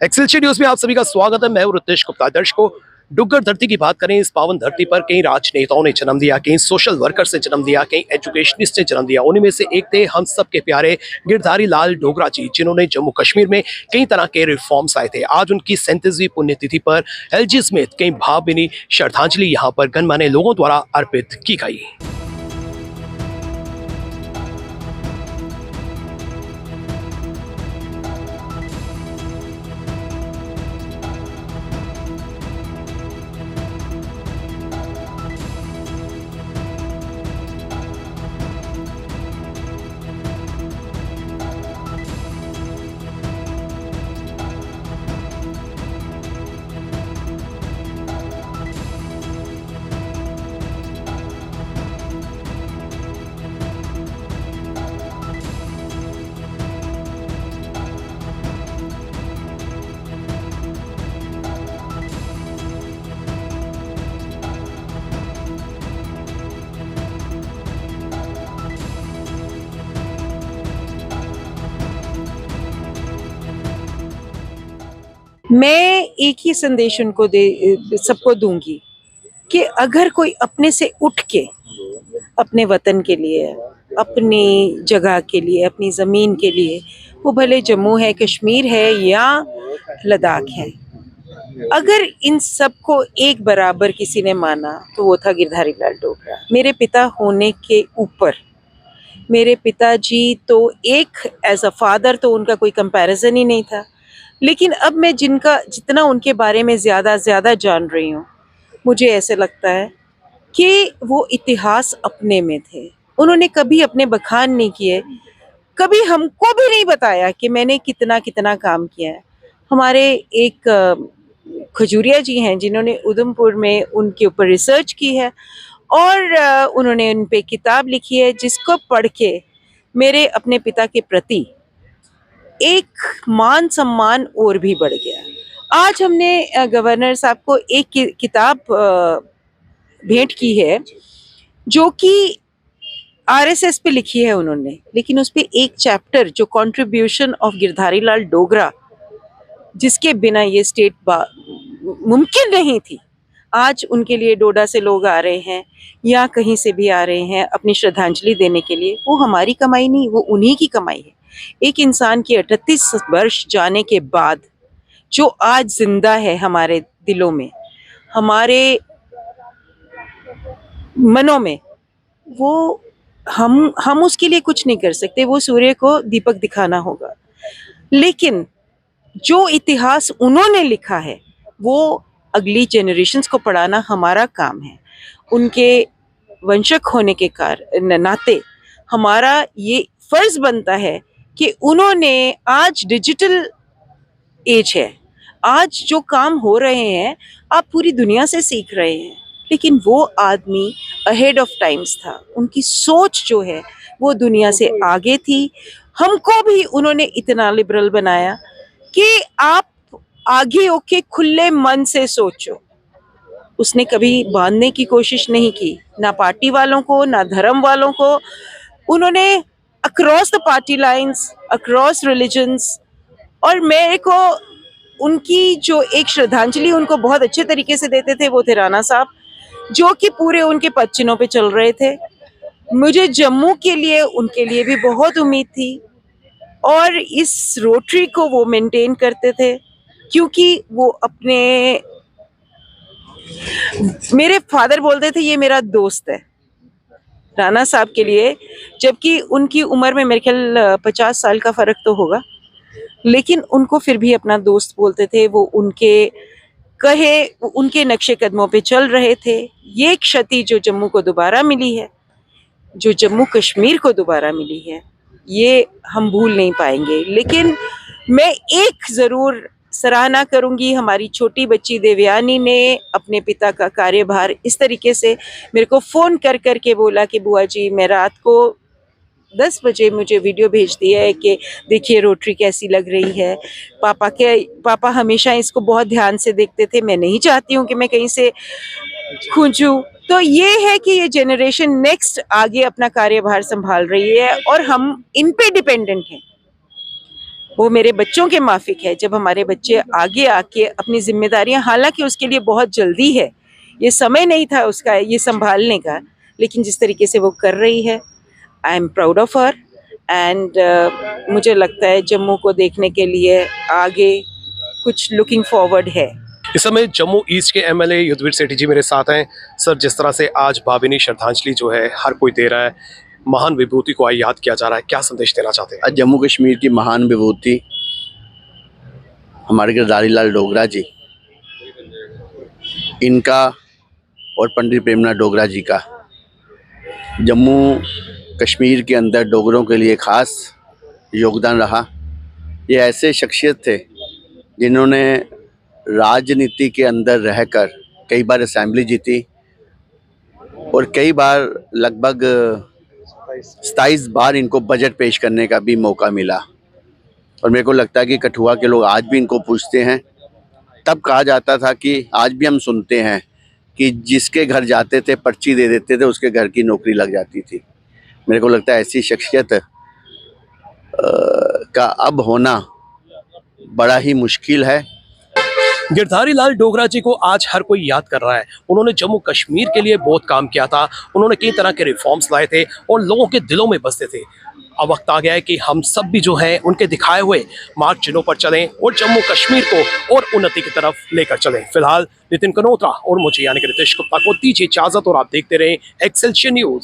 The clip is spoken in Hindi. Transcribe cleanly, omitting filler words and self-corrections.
एक्सेलशियर न्यूज में आप सभी का स्वागत है। मैं हूं रितेश गुप्ता। दर्शकों, डुग्गर धरती की बात करें, इस पावन धरती पर कई राजनेताओं ने जन्म दिया, कई सोशल वर्कर से जन्म दिया, कई एजुकेशनिस्ट ने जन्म दिया। उन्हीं में से एक थे हम सब के प्यारे गिरधारी लाल डोगरा जी, जिन्होंने जम्मू कश्मीर में कई तरह के रिफॉर्म्स आए थे। आज उनकी 37वीं पुण्यतिथि पर एलजी समेत कई भावभीनी श्रद्धांजलि यहाँ पर गणमान्य लोगों द्वारा अर्पित की गई। मैं एक ही संदेश उनको सबको दूंगी कि अगर कोई अपने से उठ के अपने वतन के लिए, अपनी जगह के लिए, अपनी ज़मीन के लिए, वो भले जम्मू है, कश्मीर है या लद्दाख है, अगर इन सबको एक बराबर किसी ने माना तो वो था गिरधारी लाल डोगरा। मेरे पिता होने के ऊपर, मेरे पिताजी तो एक एज अ फादर तो उनका कोई कंपैरिजन ही नहीं था। लेकिन अब मैं जितना उनके बारे में ज़्यादा जान रही हूँ, मुझे ऐसे लगता है कि वो इतिहास अपने में थे। उन्होंने कभी अपने बखान नहीं किए, कभी हमको भी नहीं बताया कि मैंने कितना काम किया है। हमारे एक खजूरिया जी हैं जिन्होंने उधमपुर में उनके ऊपर रिसर्च की है और उन्होंने उन पे किताब लिखी है, जिसको पढ़ के मेरे अपने पिता के प्रति एक मान सम्मान और भी बढ़ गया। आज हमने गवर्नर साहब को एक किताब भेंट की है जो कि आरएसएस पे लिखी है उन्होंने, लेकिन उस पे एक चैप्टर जो कंट्रीब्यूशन ऑफ गिरधारी लाल डोगरा, जिसके बिना ये स्टेट मुमकिन नहीं थी। आज उनके लिए डोडा से लोग आ रहे हैं या कहीं से भी आ रहे हैं अपनी श्रद्धांजलि देने के लिए। वो हमारी कमाई नहीं, वो उन्हीं की कमाई है। एक इंसान की 38 वर्ष जाने के बाद जो आज जिंदा है हमारे दिलों में, हमारे मनों में, वो हम उसके लिए कुछ नहीं कर सकते। वो सूर्य को दीपक दिखाना होगा, लेकिन जो इतिहास उन्होंने लिखा है वो अगली जनरेशन्स को पढ़ाना हमारा काम है। उनके वंशक होने के नाते हमारा ये फर्ज बनता है कि उन्होंने, आज डिजिटल एज है, आज जो काम हो रहे हैं आप पूरी दुनिया से सीख रहे हैं, लेकिन वो आदमी अहेड ऑफ टाइम्स था। उनकी सोच जो है वो दुनिया से आगे थी। हमको भी उन्होंने इतना लिबरल बनाया कि आप आगे होके खुले मन से सोचो। उसने कभी बांधने की कोशिश नहीं की, ना पार्टी वालों को, ना धर्म वालों को। उन्होंने across the party lines, across religions, और मेरे को उनकी जो एक श्रद्धांजलि उनको बहुत अच्छे तरीके से देते थे वो थे राणा साहब, जो कि पूरे उनके पदचिन्हों पे चल रहे थे। मुझे जम्मू के लिए उनके लिए भी बहुत उम्मीद थी और इस रोटरी को वो मेंटेन करते थे, क्योंकि वो अपने, मेरे फादर बोलते थे ये मेरा दोस्त है राणा साहब के लिए, जबकि उनकी उम्र में मेरे ख्याल 50 साल का फ़र्क तो होगा, लेकिन उनको फिर भी अपना दोस्त बोलते थे। वो उनके नक्शे कदमों पे चल रहे थे। ये क्षति जो जम्मू को दोबारा मिली है, जो जम्मू कश्मीर को दोबारा मिली है, ये हम भूल नहीं पाएंगे। लेकिन मैं एक ज़रूर सराहना करूंगी, हमारी छोटी बच्ची देवयानी ने अपने पिता का कार्यभार इस तरीके से मेरे को फ़ोन कर के बोला कि बुआ जी, मैं रात को 10 बजे मुझे वीडियो भेज दिया है कि देखिए रोटरी कैसी लग रही है। पापा हमेशा इसको बहुत ध्यान से देखते थे। मैं नहीं चाहती हूँ कि मैं कहीं से खूंचूं। तो ये है कि ये जनरेशन नेक्स्ट आगे अपना कार्यभार संभाल रही है और हम इन पे डिपेंडेंट हैं। वो मेरे बच्चों के माफिक है। जब हमारे बच्चे आगे आके अपनी जिम्मेदारियां, हालांकि उसके लिए बहुत जल्दी है, ये समय नहीं था उसका ये संभालने का, लेकिन जिस तरीके से वो कर रही है, I am proud of her. And मुझे लगता है जम्मू को देखने के लिए आगे कुछ लुकिंग फॉरवर्ड है। इस समय जम्मू ईस्ट के एमएलए युद्धवीर सेठी जी मेरे साथ हैं। सर, जिस तरह से आज भावभीनी श्रद्धांजलि जो है हर कोई दे रहा है, महान विभूति को आज याद किया जा रहा है, क्या संदेश देना चाहते हैं? आज जम्मू कश्मीर की महान विभूति हमारे गिरधारी लाल डोगरा जी, इनका और पंडित प्रेमनाथ डोगरा जी का जम्मू कश्मीर के अंदर डोगरों के लिए खास योगदान रहा। ये ऐसे शख्सियत थे जिन्होंने राजनीति के अंदर रहकर कई बार असेंबली जीती और कई बार लगभग 27 बार इनको बजट पेश करने का भी मौका मिला। और मेरे को लगता है कि कठुआ के लोग आज भी इनको पूछते हैं। तब कहा जाता था कि आज भी हम सुनते हैं कि जिसके घर जाते थे पर्ची दे देते थे, उसके घर की नौकरी लग जाती थी। मेरे को लगता है ऐसी शख्सियत का अब होना बड़ा ही मुश्किल है। गिरधारी लाल डोगरा जी को आज हर कोई याद कर रहा है। उन्होंने जम्मू कश्मीर के लिए बहुत काम किया था, उन्होंने कई तरह के रिफॉर्म्स लाए थे और लोगों के दिलों में बसते थे। अब वक्त आ गया है कि हम सब भी जो है उनके दिखाए हुए मार्ग चिन्हों पर चलें और जम्मू कश्मीर को और उन्नति की तरफ लेकर चलें। फिलहाल नितिन कनोत्रा और मुझे यानी कि रितेश गुप्ता को दीजिए इजाजत और आप देखते रहें एक्सेलशियर न्यूज।